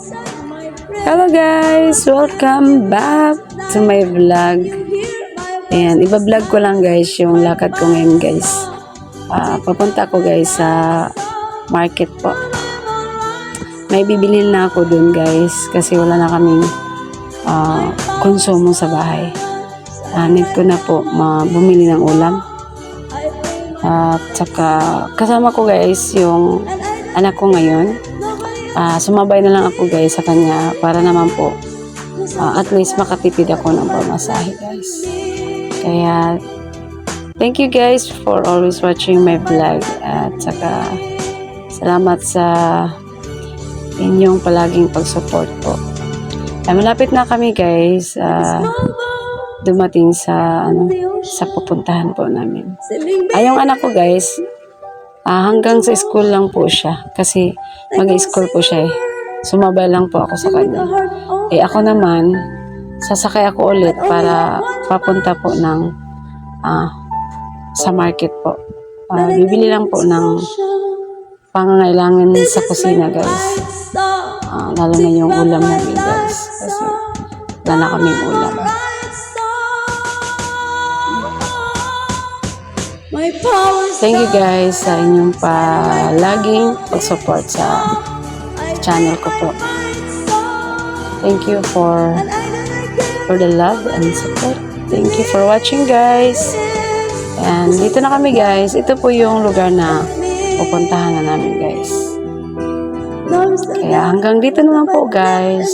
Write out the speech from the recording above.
Hello guys! Welcome back to my vlog. Ayan, iba-vlog ko lang guys yung lakad ko ngayon guys. Papunta ko guys sa market po. May bibilhin na ako dun guys kasi wala na kaming konsumo sa bahay. Need ko na po bumili ng ulam. At saka kasama ko guys yung anak ko ngayon. Sumabay na lang ako guys sa kanya para naman po at least makatipid ako ng pamasahe guys. Kaya thank you guys for always watching my vlog at saka salamat sa inyong palaging pag-support po. Malapit na kami guys dumating sa sa pupuntahan po namin. Yung anak ko guys hanggang sa school lang po siya kasi mag-school po siya sumabay lang po ako sa kanya. Ako naman sasakay ako ulit para papunta po ng sa market po. Bibili lang po ng pangangailangan sa kusina guys. Lalo na yung ulam namin guys kasi wala na kaming ulam. Thank you guys sa inyong palaging pag-support sa channel ko po. Thank you for the love and support. Thank you for watching guys. And dito na kami guys. Ito po yung lugar na pupuntahan na namin guys. Kaya hanggang dito na lang po guys.